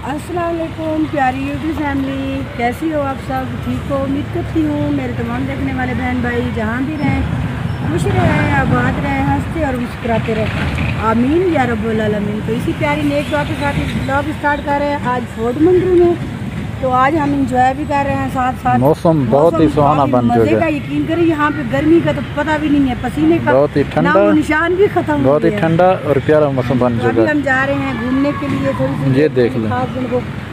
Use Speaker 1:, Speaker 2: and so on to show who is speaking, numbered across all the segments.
Speaker 1: अस्सलाम वालेकुम प्यारी यूट्यूब फैमिली, कैसी हो आप सब? ठीक हो? उम्मीद करती हूँ मेरे तमाम देखने वाले बहन भाई जहाँ भी रहें खुश रहें, आबाद रहें, हंसते और मुस्कुराते रहें, आमीन या रब्बुल आलमीन। तो इसी प्यारी नेक दुआ के साथ इस ब्लॉग स्टार्ट कर रहे हैं आज फोर्ट मंगरू में। तो आज हम इंजॉय भी कर रहे हैं, साथ साथ
Speaker 2: मौसम बहुत ही सुहाना बन चुका है।
Speaker 1: यकीन करें यहाँ पे गर्मी का तो पता भी नहीं है, पसीने का
Speaker 2: बहुत ही ठंडा,
Speaker 1: निशान भी खत्म,
Speaker 2: बहुत ही ठंडा और प्यारा मौसम बन चुका है।
Speaker 1: हम जा रहे हैं घूमने के लिए, थोड़ी
Speaker 2: ये देख लें,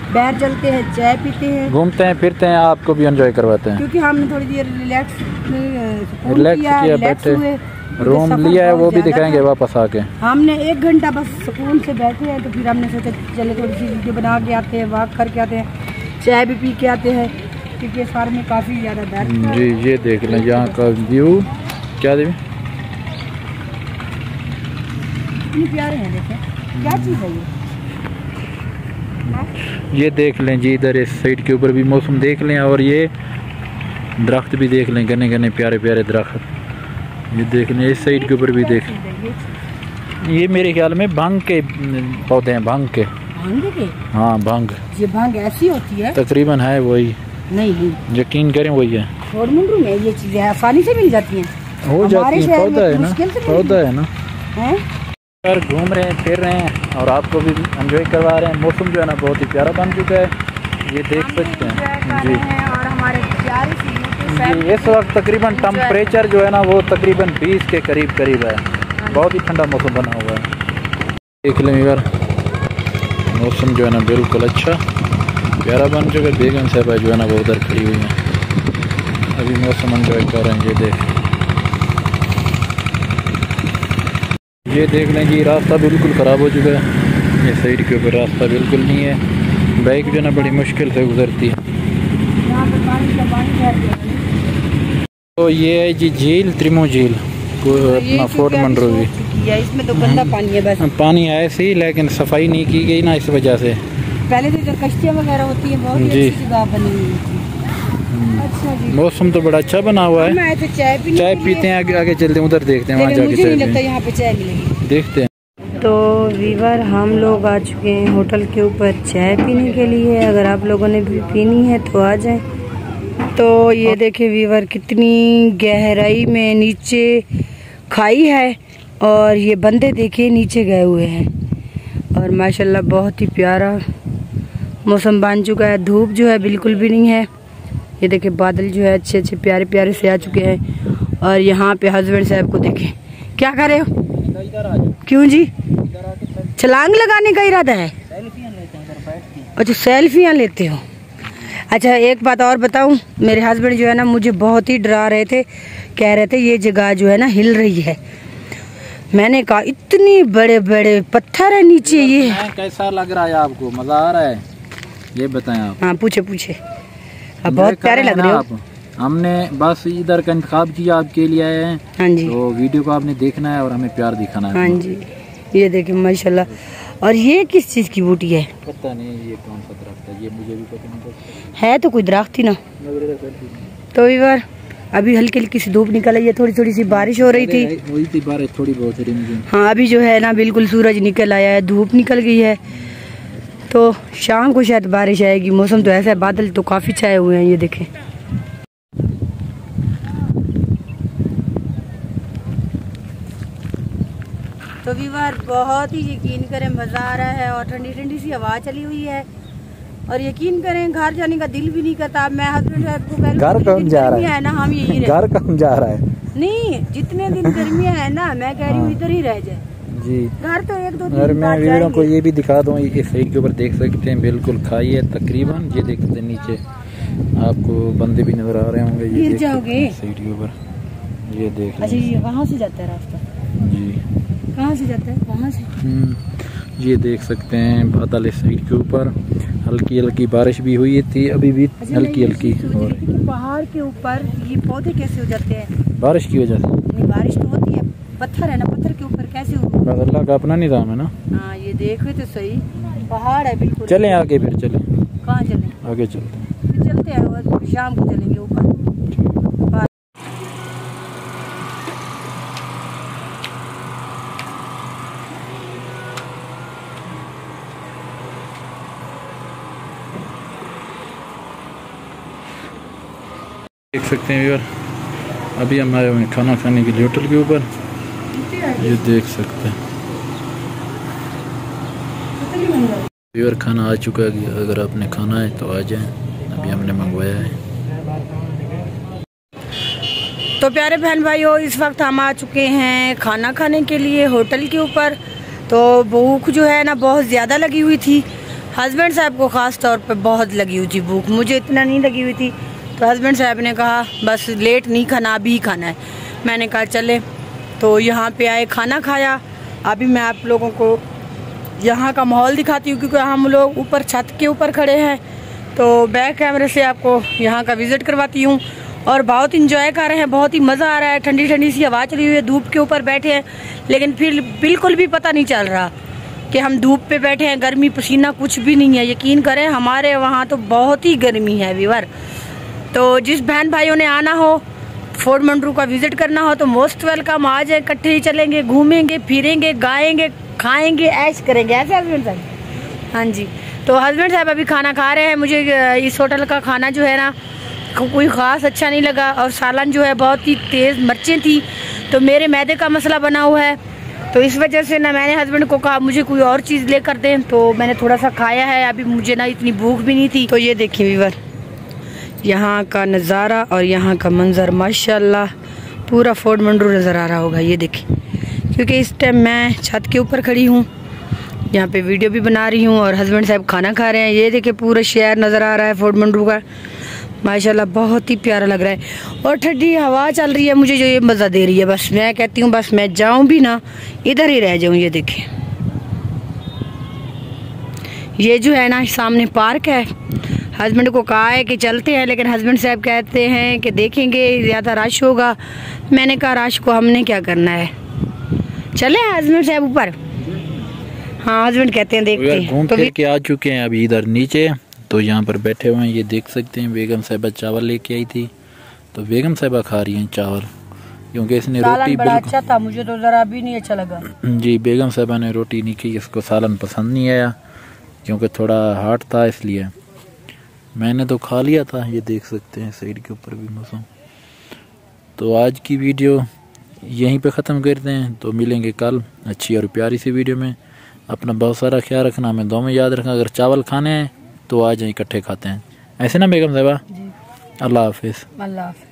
Speaker 1: बाहर चलते हैं, चाय पीते हैं,
Speaker 2: घूमते हैं फिरते हैं, आपको भी एंजॉय करवाते हैं।
Speaker 1: क्योंकि हमने थोड़ी देर रिलैक्स
Speaker 2: किया, बैठे रूम लिया है, वो भी दिखाएंगे वापस आके।
Speaker 1: हमने 1 घंटा बस सुकून से बैठे हैं, तो फिर हमने सोचा चले थोड़ी सी वीडियो बना के आते हैं, वॉक करके आते हैं, चाय भी पी के आते हैं, क्योंकि सार में काफ़ी ज़्यादा दर्द है।
Speaker 2: जी ये देख लें यहाँ का व्यू, क्या देवी
Speaker 1: कितने प्यारे हैं, देखें क्या चीज़ है
Speaker 2: ये देख लें जी। इधर इस साइड के ऊपर भी मौसम देख लें, और ये दरख्त भी देख लें, घने घने प्यारे प्यारे दरख्त। ये देख लें इस साइड के ऊपर भी देख, ये मेरे ख्याल में भांग के पौधे हैं, भांग के।
Speaker 1: भांग के? हाँ
Speaker 2: भांग।
Speaker 1: ये भांग ऐसी होती है?
Speaker 2: तकरीबन है वही।
Speaker 1: नहीं
Speaker 2: यकीन करें वही है।
Speaker 1: फोर्ट मंगरू में ये चीजें आसानी से मिल जाती हैं,
Speaker 2: हो जाती हैं, पौधा है ना, पौधा है ना।
Speaker 1: यार
Speaker 2: घूम रहे हैं, फिर रहे हैं और आपको भी एंजॉय करवा रहे हैं। मौसम जो है ना बहुत ही प्यारा बन चुका है, ये देख सकते हैं जी।
Speaker 1: और हमारे
Speaker 2: जी इस वक्त तकरीबन टेम्परेचर जो है ना वो तकरीबन 20 के करीब है। बहुत ही ठंडा मौसम बना हुआ है। देख लें यार, मौसम जो है ना बिल्कुल अच्छा प्यारा बन चुका है। बेगम साहबा जो है ना वो उधर खड़ी हुई हैं, अभी मौसम एंजॉय कर रहे हैं। ये देख लें जी, रास्ता बिल्कुल ख़राब हो चुका है। ये साइड के ऊपर रास्ता बिल्कुल नहीं है, बाइक जो है ना बड़ी मुश्किल से गुजरती है। तो ये है जी झील, त्रिमो झील, अपना फोर्ट मंगरू भी।
Speaker 1: इसमें तो गंदा पानी है, बस
Speaker 2: पानी है ऐसी, लेकिन सफाई नहीं की गई ना, इस वजह से।
Speaker 1: पहले तो जो कश्तियाँ वगैरह होती है बहुत अच्छी जगह बनी हुई है। अच्छा जी,
Speaker 2: मौसम तो बड़ा अच्छा बना हुआ है।
Speaker 1: तो चाय
Speaker 2: पीते हैं, आगे आगे चलते हैं, उधर देखते हैं, वहाँ जाके
Speaker 1: मुझे नहीं लगता यहाँ पे चाय मिलेगी,
Speaker 2: देखते हैं।
Speaker 1: तो वीवर हम लोग आ चुके हैं होटल के ऊपर चाय पीने के लिए। अगर आप लोगों ने भी पीनी है तो आ जाएं। तो ये देखे वीवर, कितनी गहराई में नीचे खाई है, और ये बंदे देखे नीचे गए हुए हैं, और माशाल्लाह बहुत ही प्यारा मौसम बन चुका है। धूप जो है बिल्कुल भी नहीं है। ये देखे बादल जो है अच्छे अच्छे प्यारे प्यारे से आ चुके हैं। और यहाँ पे हस्बैंड साहब को देखें क्या कर रहे हो? क्यों जी? छलांग लगाने का इरादा है? अच्छा सेल्फियाँ लेते हो। अच्छा एक बात और बताऊं, मेरे हस्बैंड जो है ना मुझे बहुत ही डरा रहे थे, कह रहे थे ये जगह जो है ना हिल रही है। मैंने कहा इतनी बड़े बड़े पत्थर है नीचे। ये
Speaker 2: कैसा लग रहा है आपको? मजा आ रहा है? ये बताएं आप।
Speaker 1: हाँ पूछे, अब बहुत प्यारे लग रहे हो।
Speaker 2: हमने बस इधर का इंतखाब किया, आपके लिए आए हैं।
Speaker 1: हाँ जी।
Speaker 2: तो वीडियो को आपने देखना है और हमें प्यार दिखाना है।
Speaker 1: हाँ जी, ये देखिए माशाल्लाह। और ये किस चीज़ की बूटी है?
Speaker 2: पता नहीं ये कौन सा दरख्त है, ये मुझे भी पता नहीं
Speaker 1: है तो कोई दरख्त ही ना। तो इधर अभी हल्की हल्की सी धूप निकल आई है, थोड़ी थोड़ी सी बारिश हो रही थी
Speaker 2: बारिश थोड़ी बहुत।
Speaker 1: हाँ अभी जो है ना बिल्कुल सूरज निकल आया है, धूप निकल गई है, तो शाम को शायद बारिश आएगी। मौसम तो ऐसा है, बादल तो काफ़ी छाए हुए हैं, ये देखें। तो व्यूअर बहुत ही यकीन करें मज़ा आ रहा है और ठंडी ठंडी सी हवा चली हुई है और यकीन करें घर जाने का दिल भी नहीं करता। मैं हस्बैंड साहब को
Speaker 2: घर कम जा रहा है
Speaker 1: ना, हम यही रहे। घर
Speaker 2: कम जा रहा है
Speaker 1: नहीं, जितने दिन गर्मियाँ है ना, मैं कह रही हूँ इधर ही रह जाए
Speaker 2: जी।
Speaker 1: घर तो एक दो
Speaker 2: और मैं वीडियो को ये भी दिखा दूँ, इस साइड के ऊपर देख सकते हैं बिल्कुल खाई है तकरीबन। ये देखते हैं नीचे आपको बंदे भी नजर आ रहे होंगे, ये
Speaker 1: गिर जाओगे
Speaker 2: साइड के ऊपर, ये देख।
Speaker 1: अच्छा ये वहाँ से जाता है रास्ता
Speaker 2: जी,
Speaker 1: कहाँ से जाता है? वहाँ से।
Speaker 2: ये देख सकते हैं बादल इस साइड के ऊपर, हल्की हल्की बारिश भी हुई थी अभी भी, हल्की हल्की। और
Speaker 1: पहाड़ के ऊपर ये पौधे कैसे हो जाते हैं?
Speaker 2: बारिश की वजह से।
Speaker 1: नहीं, बारिश तो होती है, पत्थर है ना, पत्थर के ऊपर कैसे हो?
Speaker 2: अल्लाह का अपना निज़ाम है ना।
Speaker 1: हाँ ये देखो तो सही, पहाड़ है बिल्कुल।
Speaker 2: चलें आगे, फिर चलें।
Speaker 1: कहाँ चलें?
Speaker 2: आगे चलते हैं।
Speaker 1: फिर चलते हैं और शाम को चलेंगे ऊपर।
Speaker 2: देख सकते हैं व्यूअर, अभी हम आए हुए हैं खाना खाने के लिए होटल के ऊपर, ये देख सकते हैं व्यूअर। खाना आ चुका है, अगर आपने खाना है तो आ जाएं, अभी हमने मंगवाया है।
Speaker 1: तो प्यारे बहन भाइयों, इस वक्त हम आ चुके हैं खाना खाने के लिए होटल के ऊपर। तो भूख जो है ना बहुत ज़्यादा लगी हुई थी, हस्बैंड साहब को ख़ास तौर पे बहुत लगी हुई थी भूख, मुझे इतना नहीं लगी हुई थी। तो हस्बैंड साहब ने कहा बस लेट नहीं खाना, अभी ही खाना है। मैंने कहा चले, तो यहाँ पे आए, खाना खाया। अभी मैं आप लोगों को यहाँ का माहौल दिखाती हूँ, क्योंकि हम लोग ऊपर छत के ऊपर खड़े हैं, तो बैक कैमरे से आपको यहाँ का विज़िट करवाती हूँ। और बहुत इंजॉय कर रहे हैं, बहुत ही मज़ा आ रहा है, ठंडी ठंडी सी हवा चली हुई है, धूप के ऊपर बैठे हैं, लेकिन फिर बिल्कुल भी पता नहीं चल रहा कि हम धूप पे बैठे हैं, गर्मी पसीना कुछ भी नहीं है। यकीन करें हमारे वहाँ तो बहुत ही गर्मी है व्यूअर। तो जिस बहन भाइयों ने आना हो, फोर्ट मंडरू का विजिट करना हो, तो मोस्ट वेलकम। आ जाए, इकट्ठे ही चलेंगे, घूमेंगे फिरेंगे, गाएंगे, खाएंगे, ऐश करेंगे। ऐसे हस्बैंड साहब? हाँ जी। तो हस्बैंड साहब अभी खाना खा रहे हैं। मुझे इस होटल का खाना जो है ना कोई ख़ास अच्छा नहीं लगा, और सालन जो है बहुत ही तेज़ मिर्चें थी, तो मेरे मैदे का मसला बना हुआ है, तो इस वजह से ना मैंने हस्बैंड को कहा मुझे कोई और चीज़ लेकर दें, तो मैंने थोड़ा सा खाया है। अभी मुझे ना इतनी भूख भी नहीं थी। तो ये देखिए व्यूअर, यहाँ का नज़ारा और यहाँ का मंज़र, माशाल्लाह पूरा फोर्ट मंडरू नज़र आ रहा होगा। ये देखिए, क्योंकि इस टाइम मैं छत के ऊपर खड़ी हूँ, यहाँ पे वीडियो भी बना रही हूँ और हस्बैंड साहब खाना खा रहे हैं। ये देखिए पूरा शहर नज़र आ रहा है फोर्ट मंडरू का, माशाल्लाह बहुत ही प्यारा लग रहा है। और ठंडी हवा चल रही है, मुझे जो ये मज़ा दे रही है, बस मैं कहती हूँ बस मैं जाऊँ भी ना, इधर ही रह जाऊँ। ये देखिए, ये जो है ना सामने पार्क है। हस्बैंड को कहा है कि चलते हैं, लेकिन हस्बैंड साहब कहते हैं कि देखेंगे ज़्यादा रश होगा। मैंने कहा रश को हमने क्या करना है, चले हस्बैंड साहब ऊपर। हाँ हस्बैंड कहते हैं देखते हैं।
Speaker 2: घूम फिर के आ चुके हैं अभी इधर नीचे, तो यहाँ पर बैठे हुए हैं। ये देख सकते हैं बेगम साहिबा चावल लेके आई थी, तो बेगम साहिबा खा रही हैं चावल, क्योंकि इसने रोटी
Speaker 1: बड़ा अच्छा था, मुझे तो ज़रा भी नहीं अच्छा लगा।
Speaker 2: जी, बेगम साहिबा ने रोटी नहीं की, इसको सालन पसंद नहीं आया, क्योंकि थोड़ा हार्ड था, इसलिए मैंने तो खा लिया था। ये देख सकते हैं साइड के ऊपर भी मौसम। तो आज की वीडियो यहीं पे ख़त्म करते हैं, तो मिलेंगे कल अच्छी और प्यारी सी वीडियो में। अपना बहुत सारा ख्याल रखना, हमें दो में याद रखना। अगर चावल खाने हैं तो आ जाए, इकट्ठे खाते हैं, ऐसे ना बेगम साहिबा। अल्लाह हाफिज़।
Speaker 1: अल्लाह हाफिज़।